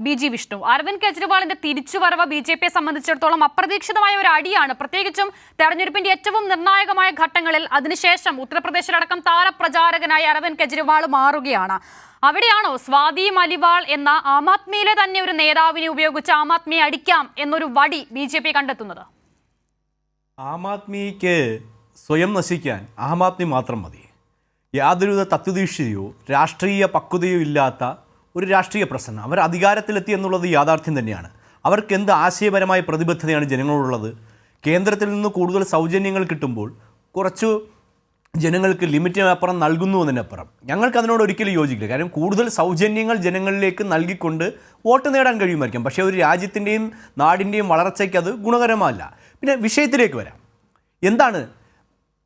ബി.ജി. വിഷ്ണു, അരവിന്ദ് കെജ്രിവാളിന്റെ തിരിച്ചുവരവ് ബി.ജെ.പിയെ സംബന്ധിച്ചിടത്തോളം അപ്രതീക്ഷിതമായ ഒരു അടിയാണ്. പ്രത്യേകിച്ചും തെരഞ്ഞെടുപ്പിന്റെ ഏറ്റവും നിർണായകമായ ഘട്ടങ്ങളിൽ അതിനുശേഷം ഉത്തർപ്രദേശിലടക്കം താരപ്രചാരകനായി അരവിന്ദ് കെജ്രിവാൾ മാറുകയാണ്. അവിടെയാണോ സ്വാതി മലിവാൾ എന്ന ആം ആദ്മിയിലെ തന്നെ ഒരു നേതാവിനെ ഉപയോഗിച്ച് ആം ആദ്മിയെ അടിക്കാം എന്നൊരു വടി ബി.ജെ.പി കണ്ടെത്തുന്നത്? ആം ആദ്മിക്ക് സ്വയം നശിക്കാൻ ആം ആദ്മി മാത്രം മതി. യാതൊരുവിധ തത്വദീക്ഷയോ രാഷ്ട്രീയ പക്വതയോ ഇല്ലാത്ത ഒരു രാഷ്ട്രീയ പ്രശ്നം. അവർ അധികാരത്തിലെത്തി എന്നുള്ളത് യാഥാർത്ഥ്യം തന്നെയാണ്. അവർക്ക് എന്ത് ആശയപരമായ പ്രതിബദ്ധതയാണ് ജനങ്ങളോടുള്ളത്? കേന്ദ്രത്തിൽ നിന്ന് കൂടുതൽ സൗജന്യങ്ങൾ കിട്ടുമ്പോൾ കുറച്ചു ജനങ്ങൾക്ക് ലിമിറ്റിനപ്പുറം നൽകുന്നു എന്നതിനപ്പുറം ഞങ്ങൾക്ക് അതിനോട് ഒരിക്കലും യോജിക്കില്ല. കാരണം കൂടുതൽ സൗജന്യങ്ങൾ ജനങ്ങളിലേക്ക് നൽകിക്കൊണ്ട് വോട്ട് നേടാൻ കഴിയുമായിരിക്കും, പക്ഷേ ഒരു രാജ്യത്തിൻ്റെയും നാടിൻ്റെയും വളർച്ചയ്ക്ക് അത് ഗുണകരമല്ല. പിന്നെ വിഷയത്തിലേക്ക് വരാം. എന്താണ്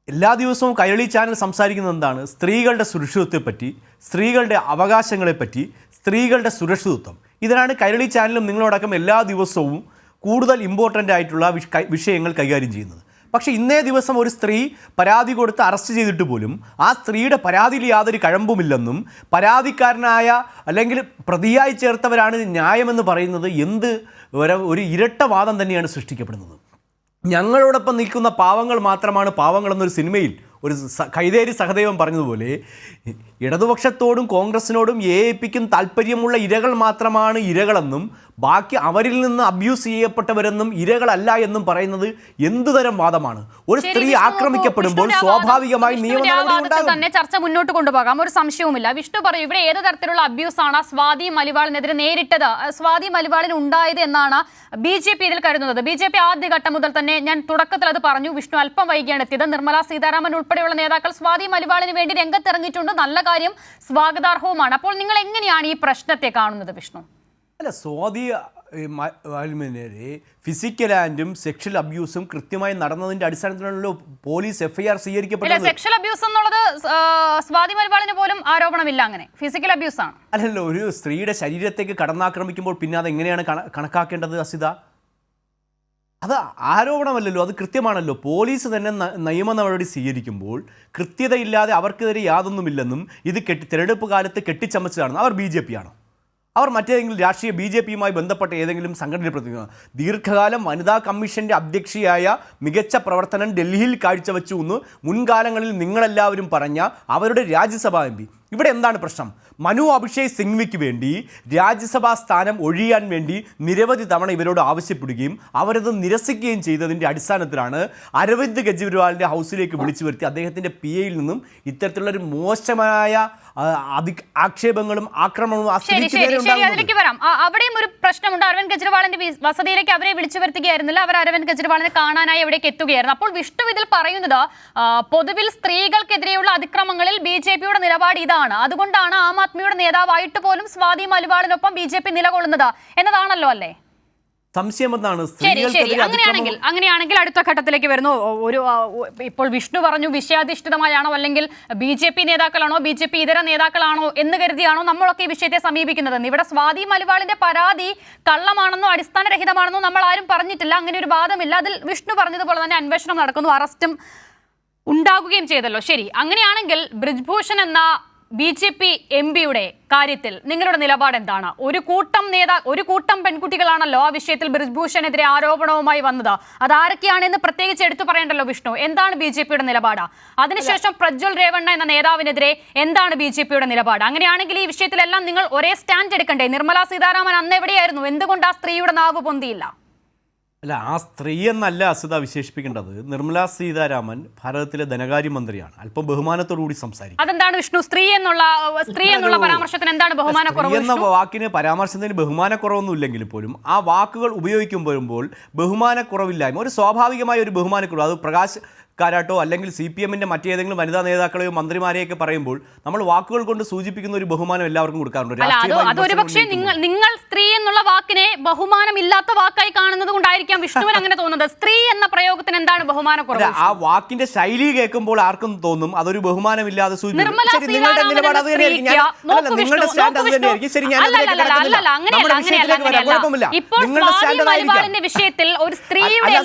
എല്ലാ ദിവസവും കൈരളി ചാനൽ സംസാരിക്കുന്നത്? എന്താണ്? സ്ത്രീകളുടെ സുരക്ഷിതത്വത്തെപ്പറ്റി, സ്ത്രീകളുടെ അവകാശങ്ങളെപ്പറ്റി, സ്ത്രീകളുടെ സുരക്ഷിതത്വം. ഇതിനാണ് കൈരളി ചാനലും നിങ്ങളോടക്കം എല്ലാ ദിവസവും കൂടുതൽ ഇമ്പോർട്ടൻ്റ് ആയിട്ടുള്ള വിഷയങ്ങൾ കൈകാര്യം ചെയ്യുന്നത്. പക്ഷേ ഇന്നേ ദിവസം ഒരു സ്ത്രീ പരാതി കൊടുത്ത് അറസ്റ്റ് ചെയ്തിട്ട് പോലും ആ സ്ത്രീയുടെ പരാതിയിൽ യാതൊരു കഴമ്പുമില്ലെന്നും പരാതിക്കാരനായ അല്ലെങ്കിൽ പ്രതിയായി ചേർത്തവരാണ് ന്യായമെന്ന് പറയുന്നത് എന്ത് ഒരു ഇരട്ടവാദം തന്നെയാണ് സൃഷ്ടിക്കപ്പെടുന്നത്. ഞങ്ങളോടൊപ്പം നിൽക്കുന്ന പാവങ്ങൾ മാത്രമാണ് പാവങ്ങളെന്നൊരു സിനിമയിൽ ഒരു കൈതേരി സഹദേവൻ പറഞ്ഞതുപോലെ ഇടതുപക്ഷത്തോടും കോൺഗ്രസിനോടും എ.പി.ക്കും താല്പര്യമുള്ള ഇരകൾ മാത്രമാണ് ഇരകളെന്നും ബാക്കി അവരിൽ നിന്ന് അബ്യൂസ് ചെയ്യപ്പെട്ടവരെന്നും ഇരകളല്ല എന്നും പറയുന്നത് എന്തുതരം വാദമാണ്? ഒരു സ്ത്രീ ആക്രമിക്കപ്പെടുമ്പോൾ സ്വാഭാവികമായി തന്നെ ചർച്ച മുന്നോട്ട് കൊണ്ടുപോകാം, ഒരു സംശയവുമില്ല. വിഷ്ണു പറയൂ, ഇവിടെ ഏത് തരത്തിലുള്ള അബ്യൂസ് ആണ് സ്വാതി മലിവാളിനെതിരെ നേരിട്ടത്, സ്വാതി മലിവാളിന് ഉണ്ടായത് എന്നാണ് ബി.ജെ.പി ഇതിൽ കരുതുന്നത്? ബി.ജെ.പി ആദ്യഘട്ടം മുതൽ തന്നെ, ഞാൻ തുടക്കത്തിൽ അത് പറഞ്ഞു, വിഷ്ണു അല്പം വൈകിയാണ് എത്തിയത്, നിർമ്മല സീതാരാമൻ ഉൾപ്പെടെയുള്ള നേതാക്കൾ സ്വാതി മലിവാളിന് വേണ്ടി രംഗത്തിറങ്ങിയിട്ടുണ്ട്. നല്ല കാര്യം, സ്വാഗതാർഹവുമാണ്. അപ്പോൾ നിങ്ങൾ എങ്ങനെയാണ് ഈ പ്രശ്നത്തെ കാണുന്നത് വിഷ്ണു? അല്ല, സ്വാതി മലിവാളിനെതിരെ ഫിസിക്കൽ ആൻഡും സെക്ഷൽ അബ്യൂസും കൃത്യമായി നടന്നതിന്റെ അടിസ്ഥാനത്തിലാണല്ലോ പോലീസ് എഫ്ഐആർ സ്വീകരിക്കപ്പെട്ടത്. സെക്ഷൽ അബ്യൂസ് എന്നുള്ളത് സ്വാതി മലിവാളിന് പോലും ആരോപണമില്ല, അങ്ങനെ ഫിസിക്കൽ അബ്യൂസ് ആണ്. അല്ലല്ലോ, ഒരു സ്ത്രീയുടെ ശരീരത്തേക്ക് കടന്നാക്രമിക്കുമ്പോൾ പിന്നെ അത് എങ്ങനെയാണ് കണക്കാക്കേണ്ടത് അസിത? അത് ആരോപണമല്ലല്ലോ, അത് കൃത്യമാണല്ലോ. പോലീസ് തന്നെ നിയമ നടപടി സ്വീകരിക്കുമ്പോൾ കൃത്യതയില്ലാതെ അവർക്കെതിരെ യാതൊന്നുമില്ലെന്നും ഇത് തിരഞ്ഞെടുപ്പ് കാലത്ത് കെട്ടിച്ചമച്ചതാണെന്ന് അവർ ബി.ജെ.പി ആണോ? അവർ മറ്റേതെങ്കിലും രാഷ്ട്രീയ ബി.ജെ.പിയുമായി ബന്ധപ്പെട്ട ഏതെങ്കിലും സംഘടനയിൽ പ്രവർത്തിക്കുന്നു? ദീർഘകാലം വനിതാ കമ്മീഷൻ്റെ അധ്യക്ഷയായ മികച്ച പ്രവർത്തനം ഡൽഹിയിൽ കാഴ്ചവെച്ചു എന്ന് മുൻകാലങ്ങളിൽ നിങ്ങളെല്ലാവരും പറഞ്ഞ അവരുടെ രാജ്യസഭാ എം പി. ഇവിടെ എന്താണ് പ്രശ്നം? മനു അഭിഷേക് സിംഗ്വിക്ക് വേണ്ടി രാജ്യസഭാ സ്ഥാനം ഒഴിയാൻ വേണ്ടി നിരവധി തവണ ഇവരോട് ആവശ്യപ്പെടുകയും അവരത് നിരസിക്കുകയും ചെയ്തതിൻ്റെ അടിസ്ഥാനത്തിലാണ് അരവിന്ദ് കെജ്രിവാളിൻ്റെ ഹൗസിലേക്ക് വിളിച്ചു വരുത്തി അദ്ദേഹത്തിൻ്റെ PAയിൽ നിന്നും ഇത്തരത്തിലുള്ളൊരു മോശമായ ആക്ഷേപങ്ങളും ആക്രമണവും അതിലേക്ക് വരാം. അവിടെയും ഒരു പ്രശ്നമുണ്ട്. അരവിന്ദ് കെജ്രിവാളിന്റെ വസതിയിലേക്ക് അവരെ വിളിച്ചു വരുത്തുകയായിരുന്നില്ല, അവർ അരവിന്ദ് കെജ്രിവാളിനെ കാണാനായി എവിടേക്ക് എത്തുകയായിരുന്നു. അപ്പോൾ വിഷ്ണു ഇതിൽ പറയുന്നത് പൊതുവിൽ സ്ത്രീകൾക്കെതിരെയുള്ള അതിക്രമങ്ങളിൽ ബി.ജെ.പിയുടെ നിലപാട് ഇതാണ്, അതുകൊണ്ടാണ് ആം ആദ്മിയുടെ നേതാവായിട്ട് പോലും സ്വാതി മലിവാളിനൊപ്പം ബി.ജെ.പി നിലകൊള്ളുന്നത് എന്നതാണല്ലോ അല്ലേ? സംശയം എന്താണ്? അങ്ങനെയാണെങ്കിൽ അടുത്ത ഘട്ടത്തിലേക്ക് വരുന്നു. ഇപ്പോൾ വിഷ്ണു പറഞ്ഞു വിഷയാധിഷ്ഠിതമായാണോ അല്ലെങ്കിൽ ബി.ജെ.പി നേതാക്കളാണോ ബി.ജെ.പി ഇതര നേതാക്കളാണോ എന്ന് കരുതിയാണോ നമ്മളൊക്കെ ഈ വിഷയത്തെ സമീപിക്കുന്നത്? ഇവിടെ സ്വാതി മലിവാളിന്റെ പരാതി കള്ളമാണെന്നോ അടിസ്ഥാനരഹിതമാണെന്നോ നമ്മൾ ആരും പറഞ്ഞിട്ടില്ല, അങ്ങനെ ഒരു വാദമില്ല. അതിൽ വിഷ്ണു പറഞ്ഞതുപോലെ തന്നെ അന്വേഷണം നടക്കുന്നു, അറസ്റ്റും ഉണ്ടാകുകയും ചെയ്തല്ലോ. ശരി, അങ്ങനെയാണെങ്കിൽ ബ്രിജ്ഭൂഷൺ എന്ന ബി.ജെ.പി എം.പിയുടെ കാര്യത്തിൽ നിങ്ങളുടെ നിലപാട് എന്താണ്? ഒരു കൂട്ടം പെൺകുട്ടികളാണല്ലോ ആ വിഷയത്തിൽ ബ്രിജ്ഭൂഷണെതിരെ ആരോപണവുമായി വന്നത്. അതാരൊക്കെയാണെന്ന് പ്രത്യേകിച്ച് എടുത്തു പറയണ്ടല്ലോ വിഷ്ണു. എന്താണ് ബി.ജെ.പിയുടെ നിലപാട്? അതിനുശേഷം പ്രജ്വൽ രേവണ്ണ എന്ന നേതാവിനെതിരെ എന്താണ് ബി.ജെ.പിയുടെ നിലപാട്? അങ്ങനെയാണെങ്കിൽ ഈ വിഷയത്തിലെല്ലാം നിങ്ങൾ ഒരേ സ്റ്റാൻഡ് എടുക്കണ്ടേ? നിർമ്മല സീതാരാമൻ അന്ന് എവിടെയായിരുന്നു? എന്തുകൊണ്ട് ആ സ്ത്രീയുടെ നാവ് പൊന്തിയില്ല? അല്ല, ആ സ്ത്രീ എന്നല്ല അസിത വിശേഷിപ്പിക്കേണ്ടത്. നിർമ്മല സീതാരാമൻ ഭാരതത്തിലെ ധനകാര്യമന്ത്രിയാണ്. അല്പം ബഹുമാനത്തോടുകൂടി സംസാരിക്കും. അതെന്താണ് വിഷ്ണു സ്ത്രീ എന്നുള്ള പരാമർശത്തിന് എന്താണ് ബഹുമാനക്കുറവ്? എന്ന വാക്കിന് പരാമർശത്തിന് ബഹുമാനക്കുറവൊന്നും ഇല്ലെങ്കിൽ പോലും ആ വാക്കുകൾ ഉപയോഗിക്കുമ്പോൾ ബഹുമാനക്കുറവില്ലായ്മ, ഒരു സ്വാഭാവികമായ ഒരു ബഹുമാനക്കുറവ്, അത് പ്രകാശ് കാരാട്ടോ അല്ലെങ്കിൽ CPM-ന്റെ മറ്റേതെങ്കിലും വനിതാ നേതാക്കളെയോ മന്ത്രിമാരെയൊക്കെ പറയുമ്പോൾ നമ്മൾ വാക്കുകൾ കൊണ്ട് സൂചിപ്പിക്കുന്ന ഒരു ബഹുമാനം എല്ലാവർക്കും കൊടുക്കാറുണ്ട്. അതൊരു പക്ഷേ നിങ്ങൾ സ്ത്രീ എന്നുള്ള വാക്കിനെ ബഹുമാനമില്ലാത്ത വാക്കായി കാണുന്നത് കൊണ്ടായിരിക്കാം വിഷ്ണുവിന് അങ്ങനെ തോന്നുന്നത്. സ്ത്രീ എന്ന പ്രയോഗത്തിന് എന്താണ് ബഹുമാനക്കുറവ്? ആ വാക്കിന്റെ ശൈലി കേൾക്കുമ്പോൾ ആർക്കും തോന്നും അതൊരു ബഹുമാനമില്ലാതെ സൂചിപ്പിക്കും. വിഷയത്തിൽ ഒരു സ്ത്രീയുടെ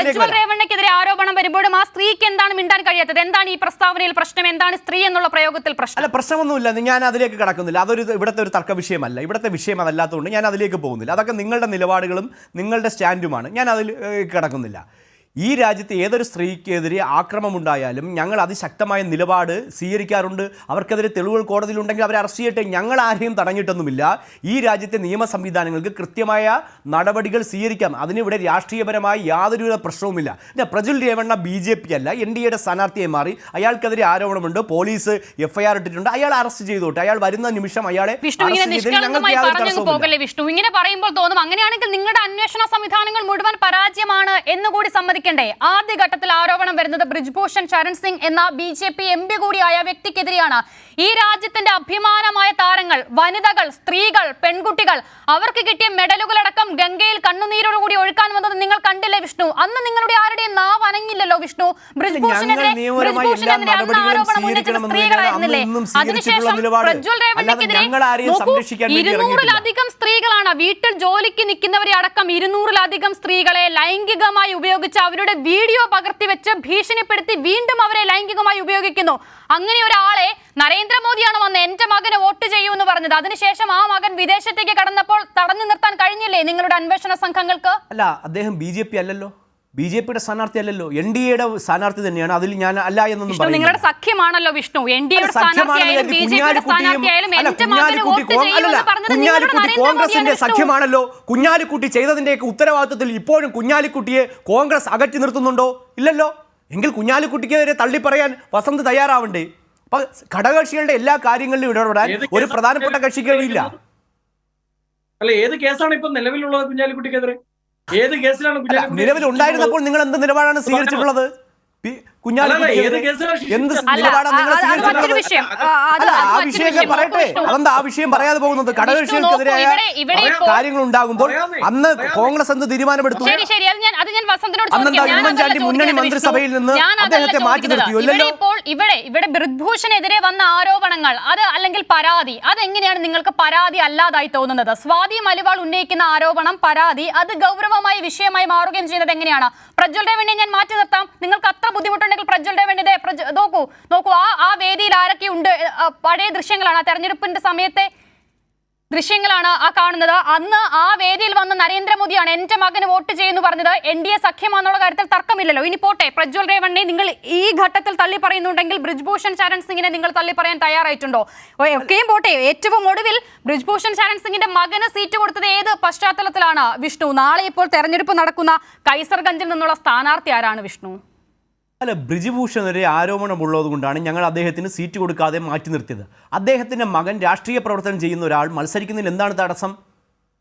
പ്രജ്വൽ രേവണ്ണയ്ക്കെതിരെ ആരോപണം വരുമ്പോഴും ആ സ്ത്രീക്ക് എന്താണ് മിണ്ടാൻ കഴിയാത്തത്? എന്താണ് ഈ പ്രസ്താവനയിൽ പ്രശ്നം? എന്താണ് സ്ത്രീ എന്നുള്ള എന്നുള്ള പ്രയോഗത്തിൽ പ്രശ്നം? അല്ല, പ്രശ്നമൊന്നുമില്ല. ഞാൻ അതിലേക്ക് കടക്കുന്നില്ല. ഇവിടുത്തെ ഒരു തർക്ക വിഷയമല്ല. ഇവിടുത്തെ വിഷയം അതല്ലാത്തതുകൊണ്ട് ഞാൻ അതിലേക്ക് പോകുന്നില്ല. അതൊക്കെ നിങ്ങളുടെ നിലപാടുകളും നിങ്ങളുടെ സ്റ്റാൻഡുമാണ്. ഞാൻ അതിൽ കിടക്കുന്നില്ല. ഈ രാജ്യത്ത് ഏതൊരു സ്ത്രീക്കെതിരെ ആക്രമമുണ്ടായാലും ഞങ്ങൾ അതിശക്തമായ നിലപാട് സ്വീകരിക്കാറുണ്ട്. അവർക്കെതിരെ തെളിവുകൾ കോടതിയിലുണ്ടെങ്കിൽ അവരെ അറസ്റ്റ് ചെയ്യട്ടെ. ഞങ്ങൾ ആരെയും തടഞ്ഞിട്ടൊന്നുമില്ല. ഈ രാജ്യത്തെ നിയമ സംവിധാനങ്ങൾക്ക് കൃത്യമായ നടപടികൾ സ്വീകരിക്കാം. അതിനിവിടെ രാഷ്ട്രീയപരമായി യാതൊരു പ്രശ്നവുമില്ല. പ്രജ്വൽ രേവണ്ണ BJP അല്ല, NDAയുടെ സ്ഥാനാർത്ഥിയെ മാറി. അയാൾക്കെതിരെ ആരോപണമുണ്ട്. പോലീസ് FIR ഇട്ടിട്ടുണ്ട്. അയാൾ അറസ്റ്റ് ചെയ്തോട്ടെ. അയാൾ വരുന്ന നിമിഷം അയാളെ പോകല്ലേ വിഷ്ണു? ഇങ്ങനെ പറയുമ്പോൾ തോന്നും അങ്ങനെയാണെങ്കിൽ നിങ്ങളുടെ അന്വേഷണ സംവിധാനങ്ങൾ മുഴുവൻ പരാജയമാണ് എന്നുകൂടി സമ്മതിക്കും. ആദ്യഘട്ടത്തിൽ ആരോപണം വരുന്നത് ബ്രിജ്ഭൂഷൺ ശരൺ സിംഗ് എന്ന BJP MP കൂടിയായ വ്യക്തിക്കെതിരെയാണ്. ഈ രാജ്യത്തിന്റെ അഭിമാനമായ താരങ്ങൾ, വനിതകൾ, സ്ത്രീകൾ, പെൺകുട്ടികൾ, അവർക്ക് കിട്ടിയ മെഡലുകളടക്കം ഗംഗയിൽ കണ്ണുനീരോടുകൂടി ഒഴുക്കാൻ വന്നത് നിങ്ങൾ കണ്ടില്ലേ വിഷ്ണു? അന്ന് നിങ്ങളുടെ ആരുടെയും നാവ് അനങ്ങില്ലല്ലോ വിഷ്ണു. ബ്രിജ്ഭൂഷണെതിരെ ആരോപണം ഉന്നയിച്ച സ്ത്രീകളായിരുന്നില്ലേ? അതിനുശേഷം പ്രജ്വൽ രേവണ്ണയ്ക്കെതിരെ 200-ലധികം സ്ത്രീകളാണ് വീട്ടിൽ ജോലിക്ക് നിൽക്കുന്നവരെ അടക്കം 200-ലധികം സ്ത്രീകളെ ലൈംഗികമായി ഉപയോഗിച്ച് അവരുടെ വീഡിയോ പകർത്തി വെച്ച് ഭീഷണിപ്പെടുത്തി വീണ്ടും അവരെ ലൈംഗികമായി ഉപയോഗിക്കുന്നു. അങ്ങനെ ഒരാളെ നരേന്ദ്രമോദിയാണ് വന്ന് എന്റെ മകന് വോട്ട് ചെയ്യൂ എന്ന് പറഞ്ഞത്. അതിനുശേഷം ആ മകൻ വിദേശത്തേക്ക് കടന്നപ്പോൾ തടഞ്ഞു നിർത്താൻ കഴിഞ്ഞില്ലേ നിങ്ങളുടെ അന്വേഷണ സംഘങ്ങൾക്ക്? അല്ല, അദ്ദേഹം BJP അല്ലല്ലോ, BJPയുടെ സ്ഥാനാർത്ഥി അല്ലല്ലോ, NDAയുടെ സ്ഥാനാർത്ഥി തന്നെയാണ്. അതിൽ ഞാൻ അല്ല എന്നൊന്നും പറയുന്നില്ല. നിങ്ങളുടെ സഖ്യമാണല്ലോ വിഷ്ണു. NDAയുടെ സ്ഥാനാർത്ഥിയായാലും BJPയുടെ സ്ഥാനാർത്ഥിയായാലും എന്റെ മകന് വോട്ട് ചെയ്യൂ എന്ന് പറഞ്ഞത് കുഞ്ഞാലിക്കുട്ടി കോൺഗ്രസിന്റെ സഖ്യമാണല്ലോ. കുഞ്ഞാലിക്കുട്ടി ചെയ്തതിന്റെയൊക്കെ ഉത്തരവാദിത്വത്തിൽ ഇപ്പോഴും കുഞ്ഞാലിക്കുട്ടിയെ കോൺഗ്രസ് അകറ്റി നിർത്തുന്നുണ്ടോ? ഇല്ലല്ലോ. എങ്കിൽ കുഞ്ഞാലിക്കുട്ടിക്കെതിരെ തള്ളി പറയാൻ വസന്ത് തയ്യാറാവണ്ടേ? അപ്പൊ ഘടകകക്ഷികളുടെ എല്ലാ കാര്യങ്ങളിലും ഇടപെടാൻ ഒരു പ്രധാനപ്പെട്ട കക്ഷിക്ക് കഴിയില്ല. അല്ല, ഏത് കേസാണ് ഇപ്പൊ നിലവിലുള്ളത് കുഞ്ഞാലിക്കുട്ടിക്കെതിരെ? ഏത് കേസിലാണ് നിലവിൽ ഉണ്ടായിരുന്നപ്പോൾ നിങ്ങൾ എന്ത് നിലപാടാണ് സ്വീകരിച്ചിട്ടുള്ളത്? എന്ത് നിലപാടാണ് നിങ്ങൾ സ്വീകരിച്ചിട്ടുള്ളത്? അല്ല, ആ വിഷയമൊക്കെ പറയട്ടെ. അതെന്താ ആ വിഷയം പറയാതെ പോകുന്നത്? ഘടകകക്ഷികൾക്കെതിരായ കാര്യങ്ങൾ ഉണ്ടാകുമ്പോൾ അന്ന് കോൺഗ്രസ് എന്ത് തീരുമാനമെടുത്തു? അന്നെന്താ ഉമ്മൻചാണ്ടി മുന്നണി മന്ത്രിസഭയിൽ നിന്ന് അദ്ദേഹത്തെ മാറ്റി നിർത്തിയല്ലോ? ഇവിടെ ബ്രിജ്ഭൂഷണെതിരെ വന്ന ആരോപണങ്ങൾ, അത് അല്ലെങ്കിൽ പരാതി, അതെങ്ങനെയാണ് നിങ്ങൾക്ക് പരാതി അല്ലാതായി തോന്നുന്നത്? സ്വാതി മലിവാൾ ഉന്നയിക്കുന്ന ആരോപണം, പരാതി, അത് ഗൗരവമായ വിഷയമായി മാറുകയും ചെയ്യുന്നത് എങ്ങനെയാണ്? പ്രജ്വൽ രേവണ്ണയെ ഞാൻ മാറ്റി നിർത്താം. നിങ്ങൾക്ക് അത്ര ബുദ്ധിമുട്ടുണ്ടെങ്കിൽ പ്രജ്വൽ രേവണ്ണയെ നോക്കൂ. ആ വേദിയിൽ ആരൊക്കെ ഉണ്ട്? പഴയ ദൃശ്യങ്ങളാണ്, ആ തെരഞ്ഞെടുപ്പിന്റെ സമയത്തെ ദൃശ്യങ്ങളാണ് ആ കാണുന്നത്. അന്ന് ആ വേദിയിൽ വന്ന നരേന്ദ്രമോദിയാണ് എന്റെ മകന് വോട്ട് ചെയ്യുന്നു പറഞ്ഞത്. NDA സഖ്യമാണെന്നുള്ള കാര്യത്തിൽ തർക്കമില്ലല്ലോ. ഇനി പോട്ടെ, പ്രജ്വൽ രേവണ്ണയെ നിങ്ങൾ ഈ ഘട്ടത്തിൽ തള്ളി പറയുന്നുണ്ടെങ്കിൽ ബ്രിജ്ഭൂഷൺ ശരൺ സിംഗിനെ നിങ്ങൾ തള്ളി പറയാൻ തയ്യാറായിട്ടുണ്ടോ? ഒക്കെയും പോട്ടെ, ഏറ്റവും ഒടുവിൽ ബ്രിജ്ഭൂഷൺ ശരൺ സിംഗിന്റെ മകന് സീറ്റ് കൊടുത്തത് ഏത് പശ്ചാത്തലത്തിലാണ് വിഷ്ണു? നാളെ ഇപ്പോൾ തെരഞ്ഞെടുപ്പ് നടക്കുന്ന കൈസർഗഞ്ചിൽ നിന്നുള്ള സ്ഥാനാർത്ഥി ആരാണ് വിഷ്ണു? അല്ല, ബ്രിജ്ഭൂഷണെതിരെ ആരോപണമുള്ളത് കൊണ്ടാണ് ഞങ്ങൾ അദ്ദേഹത്തിന് സീറ്റ് കൊടുക്കാതെ മാറ്റി നിർത്തിയത്. അദ്ദേഹത്തിൻ്റെ മകൻ രാഷ്ട്രീയ പ്രവർത്തനം ചെയ്യുന്ന ഒരാൾ മത്സരിക്കുന്നതിൽ എന്താണ് തടസ്സം?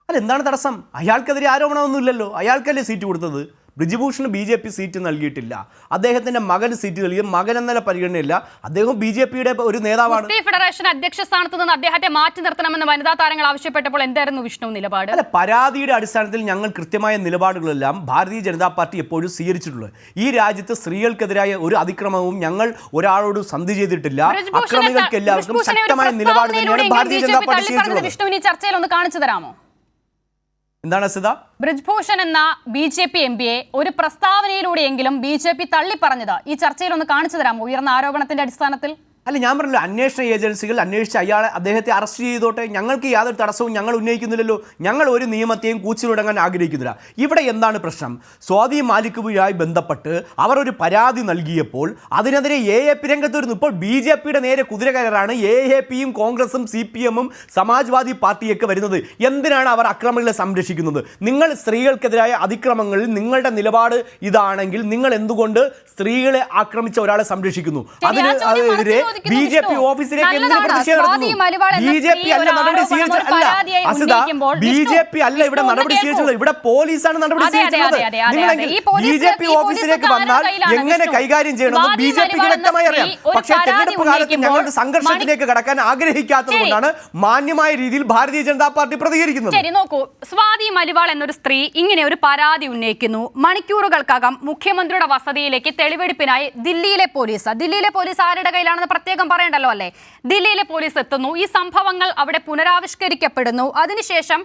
അല്ല, എന്താണ് തടസ്സം? അയാൾക്കെതിരെ ആരോപണമൊന്നുമില്ലല്ലോ. അയാൾക്കല്ലേ സീറ്റ് കൊടുത്തത്? ബ്രിജ്ഭൂഷണ് BJP സീറ്റ് നൽകിയിട്ടില്ല. അദ്ദേഹത്തിന്റെ മകന് സീറ്റ് നൽകി. മകൻ എന്നല്ല പരിഗണനയില്ല. അദ്ദേഹം BJPയുടെ ഒരു നേതാവാണ്. ഫെഡറേഷൻ അധ്യക്ഷ സ്ഥാനത്ത് നിന്ന് അദ്ദേഹത്തെ മാറ്റി നിർത്തണമെന്ന് വനിതാ താരങ്ങൾ ആവശ്യപ്പെട്ടപ്പോൾ എന്തായിരുന്നു വിഷ്ണു നിലപാട്? അല്ല, പരാതിയുടെ അടിസ്ഥാനത്തിൽ ഞങ്ങൾ കൃത്യമായ നിലപാടുകളെല്ലാം ഭാരതീയ ജനതാ പാർട്ടി എപ്പോഴും സ്വീകരിച്ചിട്ടുള്ളത്. ഈ രാജ്യത്ത് സ്ത്രീകൾക്കെതിരായ ഒരു അതിക്രമവും ഞങ്ങൾ ഒരാളോട് സന്ധി ചെയ്തിട്ടില്ല. അക്രമികൾക്ക് എല്ലാവർക്കും ശക്തമായ നിലപാട് തന്നെയാണ് ഭാരതീയ ജനതാ പാർട്ടി സ്വീകരിച്ചിട്ടുള്ളത്. വിഷ്ണുവിന് ചർച്ചയിൽ ഒന്ന് കാണിച്ചു തരാമോ? എന്താണ് സിത? ബ്രിജ്ഭൂഷൺ എന്ന BJP MPയെ ഒരു പ്രസ്താവനയിലൂടെയെങ്കിലും BJP തള്ളി പറഞ്ഞത് ഈ ചർച്ചയിൽ ഒന്ന് കാണിച്ചു തരാമോ ഉയർന്ന ആരോപണത്തിന്റെ അടിസ്ഥാനത്തിൽ? അല്ല, ഞാൻ പറഞ്ഞല്ലോ, അന്വേഷണ ഏജൻസികൾ അന്വേഷിച്ച് അദ്ദേഹത്തെ അറസ്റ്റ് ചെയ്തോട്ടെ. ഞങ്ങൾക്ക് യാതൊരു തടസ്സവും ഞങ്ങൾ ഉന്നയിക്കുന്നില്ലല്ലോ. ഞങ്ങൾ ഒരു നിയമത്തെയും കൂച്ചിലുടങ്ങാൻ ആഗ്രഹിക്കുന്നില്ല. ഇവിടെ എന്താണ് പ്രശ്നം? സ്വാതി മാലിക്കുമായി ബന്ധപ്പെട്ട് അവർ ഒരു പരാതി നൽകിയപ്പോൾ അതിനെതിരെ AAP രംഗത്ത് വരുന്നു. ഇപ്പോൾ BJPയുടെ നേരെ കുതിര കയറാണ് AAPയും കോൺഗ്രസും CPMും സമാജ്വാദി പാർട്ടിയൊക്കെ വരുന്നത്. എന്തിനാണ് അവർ അക്രമികളെ സംരക്ഷിക്കുന്നത്? നിങ്ങൾ സ്ത്രീകൾക്കെതിരായ അതിക്രമങ്ങളിൽ നിങ്ങളുടെ നിലപാട് ഇതാണെങ്കിൽ നിങ്ങൾ എന്തുകൊണ്ട് സ്ത്രീകളെ ആക്രമിച്ച ഒരാളെ സംരക്ഷിക്കുന്നു? അതിനെതിരെ BJP ഓഫീസിലേക്ക് എന്തിനു പ്രതിഷേധം നടത്തുന്നു? BJP അല്ല നടപടി സ്വീകരിച്ചത്. BJP അല്ല ഇവിടെ നടപടി സ്വീകരിച്ചത്. ഇവിടെ പോലീസാണ് നടപടി സ്വീകരിച്ചത്. നിങ്ങളെങ്കിൽ BJP ഓഫീസിലേക്ക് വന്നാൽ എങ്ങനെ കൈകാര്യം ചെയ്യണമെന്ന് BJPക്ക് വ്യക്തമായി അറിയാം. പക്ഷേ തെരഞ്ഞെടുപ്പ് കാലത്ത് ഞങ്ങൾക്ക് സംഘർഷത്തിലേക്ക് കടക്കാൻ ആഗ്രഹിക്കാത്തത് കൊണ്ടാണ് മാന്യമായ രീതിയിൽ ഭാരതീയ ജനതാ പാർട്ടി പ്രതികരിക്കുന്നത്. ശരി, നോക്കൂ, സ്വാതി മലിവാൾ എന്നൊരു സ്ത്രീ ഇങ്ങനെ ഒരു പരാതി ഉന്നയിക്കുന്നു. മണിക്കൂറുകൾക്കകം മുഖ്യമന്ത്രിയുടെ വസതിയിലേക്ക് തെളിവെടുപ്പിനായി ദില്ലിയിലെ പോലീസ് ആരുടെ കയ്യിലാണെന്ന് പ്രത്യേകം പറയണ്ടല്ലോ അല്ലേ? ദില്ലിയിലെ പോലീസ് എത്തുന്നു. ഈ സംഭവങ്ങൾ അവിടെ പുനരാവിഷ്കരിക്കപ്പെടുന്നു. അതിനുശേഷം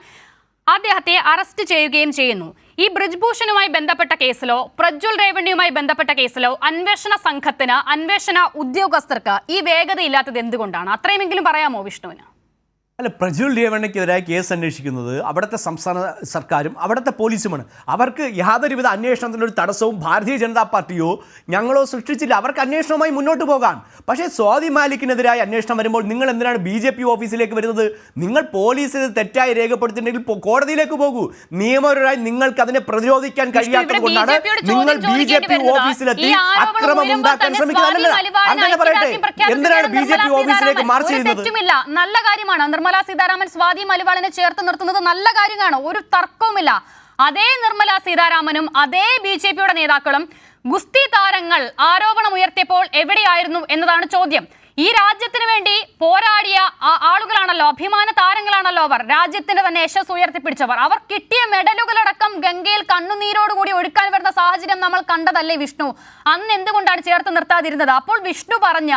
അദ്ദേഹത്തെ അറസ്റ്റ് ചെയ്യുകയും ചെയ്യുന്നു. ഈ ബ്രിജ്ഭൂഷണുമായി ബന്ധപ്പെട്ട കേസിലോ പ്രജ്വൽ രേവണ്ണയുമായി ബന്ധപ്പെട്ട കേസിലോ അന്വേഷണ സംഘത്തിന്, അന്വേഷണ ഉദ്യോഗസ്ഥർക്ക് ഈ വേഗതയില്ലാത്തത് എന്തുകൊണ്ടാണ്? അത്രയുമെങ്കിലും പറയാമോ വിഷ്ണുവിന്? അല്ല, പ്രജ്വൽ രേവണ്ണയ്ക്കെതിരായ കേസ് അന്വേഷിക്കുന്നത് അവിടുത്തെ സംസ്ഥാന സർക്കാരും അവിടുത്തെ പോലീസുമാണ്. അവർക്ക് യാതൊരുവിധ അന്വേഷണത്തിനൊരു തടസ്സവും ഭാരതീയ ജനതാ പാർട്ടിയോ ഞങ്ങളോ സൃഷ്ടിച്ചില്ല. അവർക്ക് അന്വേഷണവുമായി മുന്നോട്ട് പോകാൻ. പക്ഷേ സ്വാതി മാലിക്കിനെതിരായ അന്വേഷണം വരുമ്പോൾ നിങ്ങൾ എന്തിനാണ് BJP ഓഫീസിലേക്ക് വരുന്നത്? നിങ്ങൾ പോലീസിന് തെറ്റായി രേഖപ്പെടുത്തിയിട്ടുണ്ടെങ്കിൽ കോടതിയിലേക്ക് പോകൂ. നിയമപരമായി നിങ്ങൾക്ക് അതിനെ പ്രതിരോധിക്കാൻ കഴിയാത്തത് കൊണ്ടാണ് നിങ്ങൾ BJP ഓഫീസിലെത്തി അക്രമം ഉണ്ടാക്കാൻ ശ്രമിക്കുന്നത്. അങ്ങനെ പറയട്ടെ, എന്തിനാണ് BJP ഓഫീസിലേക്ക് മാർച്ച് ചെയ്യുന്നത്? നല്ല കാര്യമാണ്. നിർമ്മല സീതാരാമൻ സ്വാതി മലിവാളിനെ ചേർത്ത് നിർത്തുന്നത് നല്ല കാര്യമാണ്, ഒരു തർക്കവുമില്ല. അതേ നിർമ്മല സീതാരാമനും അതേ BJPയുടെ നേതാക്കളും ഗുസ്തി താരങ്ങൾ ആരോപണം ഉയർത്തിയപ്പോൾ എവിടെയായിരുന്നു എന്നതാണ് ചോദ്യം. ഈ രാജ്യത്തിന് വേണ്ടി പോരാടിയ ആളുകളാണല്ലോ, അഭിമാന താരങ്ങളാണല്ലോ അവർ, രാജ്യത്തിന്റെ തന്നെ യശസ് ഉയർത്തിപ്പിടിച്ചവർ. അവർ കിട്ടിയ മെഡലുകളടക്കം ഗംഗയിൽ കണ്ണുനീരോടുകൂടി ഒഴുക്കാൻ വരുന്ന സാഹചര്യം നമ്മൾ കണ്ടതല്ലേ വിഷ്ണു? അന്ന് എന്തുകൊണ്ടാണ് ചേർത്ത് നിർത്താതിരുന്നത്? അപ്പോൾ വിഷ്ണു പറഞ്ഞ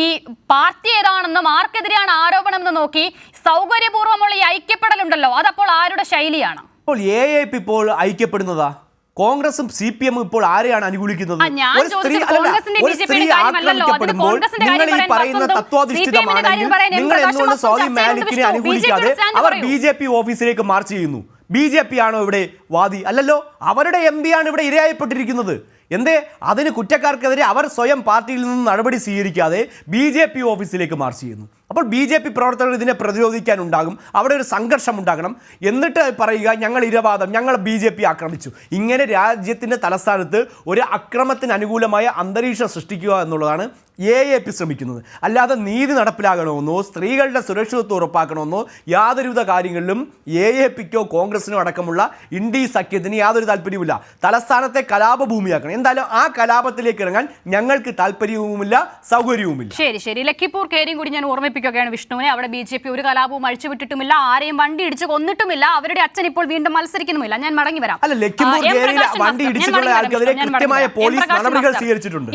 ഈ പാർട്ടി ഏതാണെന്നും ആർക്കെതിരെയാണ് ആരോപണം എന്ന് നോക്കി സൗകര്യപൂർവ്വമുള്ള ഈ ഐക്യപ്പെടലുണ്ടല്ലോ, അതപ്പോൾ ആരുടെ ശൈലിയാണ്? ഇപ്പോൾ AAP ഇപ്പോൾ ഐക്യപ്പെടുന്നതാ? കോൺഗ്രസും CPM ഇപ്പോൾ ആരെയാണ് അനുകൂലിക്കുന്നത്? ഒരു സ്ത്രീ ആക്രമിക്കപ്പെടുമ്പോൾ നിങ്ങൾ ഈ പറയുന്ന തത്വാധിഷ്ഠിതമാണെങ്കിൽ നിങ്ങൾ എന്തുകൊണ്ട് സ്വാതി മാലിക്കിനെ അനുകൂലിക്കാതെ അവർ BJP ഓഫീസിലേക്ക് മാർച്ച് ചെയ്യുന്നു? BJP ആണോ ഇവിടെ വാദി? അല്ലല്ലോ, അവരുടെ MP ആണ് ഇവിടെ ഇരയായപ്പെട്ടിരിക്കുന്നത്. എന്തേ അതിന് കുറ്റക്കാർക്കെതിരെ അവർ സ്വയം പാർട്ടിയിൽ നിന്ന് നടപടി സ്വീകരിക്കാതെ BJP ഓഫീസിലേക്ക് മാർച്ച് ചെയ്യുന്നു? അപ്പോൾ BJP പ്രവർത്തകർ ഇതിനെ പ്രതിരോധിക്കാനുണ്ടാകും, അവിടെ ഒരു സംഘർഷം ഉണ്ടാകണം. എന്നിട്ട് പറയുക ഞങ്ങൾ ഇരവാദം, ഞങ്ങൾ BJP ആക്രമിച്ചു. ഇങ്ങനെ രാജ്യത്തിൻ്റെ തലസ്ഥാനത്ത് ഒരു അക്രമത്തിന് അനുകൂലമായ അന്തരീക്ഷം സൃഷ്ടിക്കുക എന്നുള്ളതാണ് AAP ശ്രമിക്കുന്നത്. അല്ലാതെ നീതി നടപ്പിലാകണമെന്നോ സ്ത്രീകളുടെ സുരക്ഷിതത്വം ഉറപ്പാക്കണമെന്നോ യാതൊരുവിധ കാര്യങ്ങളിലും AAPക്കോ കോൺഗ്രസിനോ അടക്കമുള്ള ഇന്ത്യ സഖ്യത്തിന് യാതൊരു താല്പര്യവുമില്ല. തലസ്ഥാനത്തെ കലാപഭൂമിയാക്കണം. എന്തായാലും ആ കലാപത്തിലേക്ക് ഇറങ്ങാൻ ഞങ്ങൾക്ക് താല്പര്യവുമില്ല, സൗകര്യവുമില്ല. ശരി, ലക്കിപ്പൂർ കേരിയും കൂടി ഞാൻ ഓർമ്മിപ്പിക്കുകയാണ് വിഷ്ണുവിനെ. അവിടെ BJP ഒരു കലാപവും അഴിച്ചുവിട്ടിട്ടുമില്ല, ആരെയും വണ്ടി ഇടിച്ച് കൊന്നിട്ടുമില്ല, അവരുടെ അച്ഛൻ ഇപ്പോൾ വീണ്ടും മത്സരിക്കുന്നുമില്ല. ഞാൻ മടങ്ങി വരാം. അല്ല, ലക്കിപ്പൂർ കേരിയിൽ വണ്ടി ഇടിച്ചിട്ടുള്ള ആൾക്കെതിരെ കൃത്യമായ പോലീസ് നടപടികൾ സ്വീകരിച്ചിട്ടുണ്ട്.